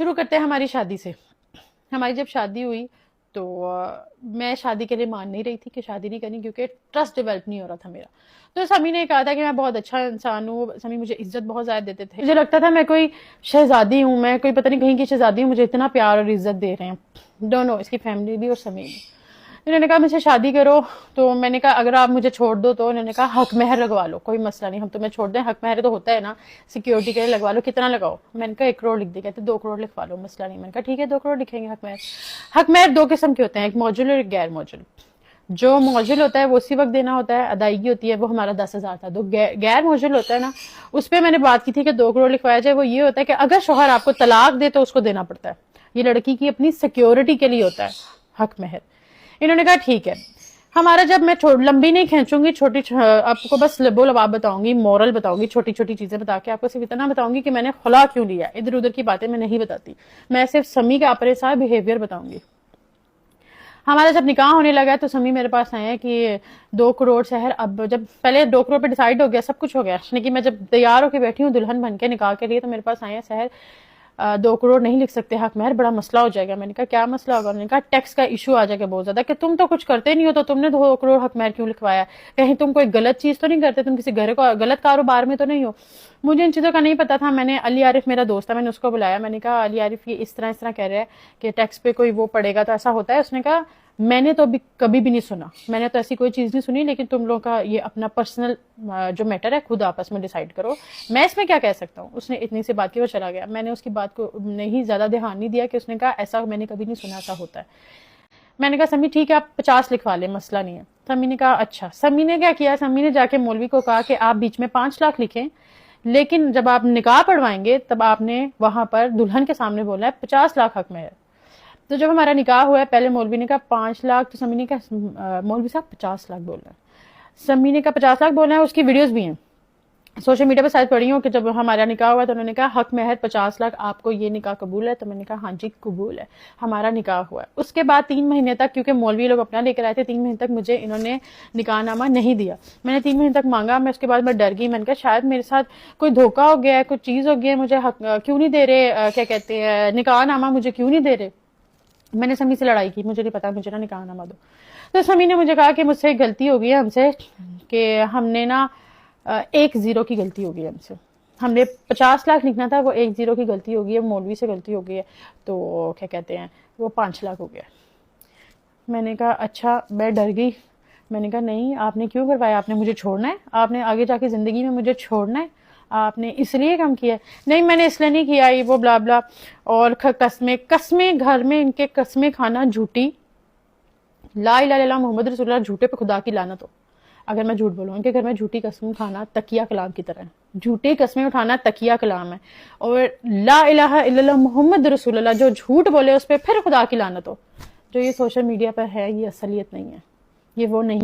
شروع کرتے ہیں ہماری شادی سے. ہماری جب شادی ہوئی تو میں شادی کے لیے مان نہیں رہی تھی کہ شادی نہیں کرنی، کیونکہ ٹرسٹ ڈیولپ نہیں ہو رہا تھا میرا. تو سمی نے کہا تھا کہ میں بہت اچھا انسان ہوں، سمی مجھے عزت بہت زیادہ دیتے تھے، مجھے لگتا تھا میں کوئی شہزادی ہوں، میں کوئی پتہ نہیں کہیں کی شہزادی ہوں، مجھے اتنا پیار اور عزت دے رہے ہیں دونوں، اس کی فیملی بھی اور سمی بھی. انہوں نے کہا مجھ سے شادی کرو، تو میں نے کہا اگر آپ مجھے چھوڑ دو تو انہوں نے کہا حق مہر لگوا لو، کوئی مسئلہ نہیں، ہم تمہیں چھوڑ دیں، حق مہر تو ہوتا ہے نا سیکیورٹی کے لیے، لگوا لو، کتنا لگاؤ؟ میں نے کہا 1 کروڑ لکھ دے. کہتے 2 کروڑ لکھوا لو، مسئلہ نہیں. میں نے کہا ٹھیک ہے 2 کروڑ لکھیں گے حق مہر. حق مہر 2 قسم کے ہوتے ہیں، ایک موجل اور ایک غیر موجل. جو موجل ہوتا ہے وہ اسی وقت دینا ہوتا ہے، ادائیگی ہوتی ہے، وہ ہمارا 10,000 تھا. جو غیر موجل ہوتا ہے نا، اس پہ میں نے بات کی تھی کہ 2 کروڑ لکھوایا جائے. وہ یہ ہوتا ہے کہ اگر شوہر آپ کو طلاق دے تو اس کو دینا پڑتا ہے، یہ لڑکی کی اپنی سیکیورٹی کے لیے ہوتا ہے حق مہر. انہوں نے کہا ٹھیک ہے. ہمارا جب میں لمبی نہیں کھینچوں گی، چھوٹی آپ کو بس لب و لباب بتاؤں گی، مورل بتاؤں گی، چھوٹی چھوٹی چیزیں بتا کے آپ کو صرف اتنا بتاؤں گی کہ میں نے خلا کیوں لیا. ادھر ادھر کی باتیں میں نہیں بتاتی، میں صرف سمی کا اپنے ساتھ بیہیویئر بتاؤں گی. ہمارا جب نکاح ہونے لگا تو سمی میرے پاس آئے کہ 2 کروڑ سحر. اب جب پہلے 2 کروڑ پہ ڈیسائیڈ ہو گیا، سب کچھ ہو گیا، لیکن میں جب تیار ہو کے بیٹھی ہوں دلہن بن کے نکاح کے لیے، تو میرے پاس آئے ہیں سحر 2 کروڑ نہیں لکھ سکتے حق مہر، بڑا مسئلہ ہو جائے گا. میں نے کہا کیا مسئلہ ہوگا؟ انہوں نے کہا ٹیکس کا ایشو آ جائے گا بہت زیادہ، کہ تم تو کچھ کرتے نہیں ہو تو تم نے 2 کروڑ حق مہر کیوں لکھوایا؟ کہیں تم کوئی غلط چیز تو نہیں کرتے، تم کسی گھر کو غلط کاروبار میں تو نہیں ہو؟ مجھے ان چیزوں کا نہیں پتا تھا. میں نے علی عارف میرا دوست تھا، میں نے اس کو بلایا. میں نے کہا علی عارف یہ اس طرح کہہ رہا ہے کہ ٹیکس پہ کوئی وہ پڑے گا تو ایسا ہوتا ہے. اس نے کہا میں نے تو کبھی بھی نہیں سنا، میں نے تو ایسی کوئی چیز نہیں سنی، لیکن تم لوگوں کا یہ اپنا پرسنل جو میٹر ہے خود آپس میں ڈیسائیڈ کرو، میں اس میں کیا کہہ سکتا ہوں. اس نے اتنی سی بات کی وہ چلا گیا. میں نے اس کی بات کو نہیں زیادہ دھیان نہیں دیا کہ اس نے کہا ایسا میں نے کبھی نہیں سنا ایسا ہوتا ہے. میں نے کہا سمی ٹھیک ہے آپ 50 لکھوا لیں، مسئلہ نہیں ہے. سمی نے کہا اچھا. سمی نے کیا کیا، سمی نے جا کے مولوی کو کہا کہ آپ بیچ میں 5 لاکھ لکھیں، لیکن جب آپ نکاح پڑھوائیں گے تب آپ نے وہاں پر دلہن کے سامنے بولا ہے 50 لاکھ حق مہر. تو جب ہمارا نکاح ہوا ہے پہلے مولوی نے کہا 5 لاکھ، تو سمی نے کہا مولوی صاحب 50 لاکھ بولنا ہے. سمی نے کہا 50 لاکھ بولنا ہے. اس کی ویڈیوز بھی ہیں سوشل میڈیا پہ شاید پڑھی ہوں کہ جب ہمارا نکاح ہوا تو انہوں نے کہا حق مہر 50 لاکھ، آپ کو یہ نکاح قبول ہے؟ تو میں نے کہا ہاں جی قبول ہے. ہمارا نکاح ہوا ہے. اس کے بعد 3 مہینے تک، کیونکہ مولوی لوگ اپنا لے کر آئے تھے، 3 مہینے تک مجھے انہوں نے نکاح نامہ نہیں دیا. میں نے 3 مہینے تک مانگا. میں اس کے بعد میں ڈر گئی. میں نے کہا شاید میرے ساتھ کوئی دھوکہ ہو گیا ہے، کوئی چیز ہو گئی ہے، مجھے حق کیوں نہیں دے رہے، کیا کہتے ہیں نکاح نامہ مجھے کیوں نہیں دے رہے. میں نے سمی سے لڑائی کی، مجھے نہیں پتا، مجھے نا نکاح نامہ دو. تو سمی نے مجھے کہا کہ مجھ سے ایک غلطی ہو گئی ہے ہم سے، کہ ہم نے نا 1 زیرو کی غلطی ہو گئی ہے ہم سے. ہم نے 50 لاکھ لکھنا تھا، وہ 1 زیرو کی غلطی ہو گئی ہے، مولوی سے غلطی ہو گئی ہے، تو کیا کہتے ہیں وہ 5 لاکھ ہو گیا. میں نے کہا اچھا. میں ڈر گئی. میں نے کہا نہیں آپ نے کیوں کروایا؟ آپ نے مجھے چھوڑنا ہے؟ آپ نے آگے جا کے زندگی میں مجھے چھوڑنا ہے؟ آپ نے اس لیے کم کیا؟ نہیں میں نے اس لیے نہیں کیا، یہ وہ بلا بلا. اور قسمیں گھر میں ان کے قسمیں کھانا جھوٹی، لا الہ الا اللہ محمد رسول اللہ، جھوٹے پہ خدا کی لعنت ہو اگر میں جھوٹ بولوں. ان کے گھر میں جھوٹی قسم کھانا تکیہ کلام کی طرح ہے، جھوٹی قسمیں اٹھانا تکیہ کلام ہے. اور لا الہ الا اللہ محمد رسول اللہ، جو جھوٹ بولے اس پہ پھر خدا کی لعنت ہو. جو یہ سوشل میڈیا پر ہے یہ اصلیت نہیں ہے، یہ وہ نہیں.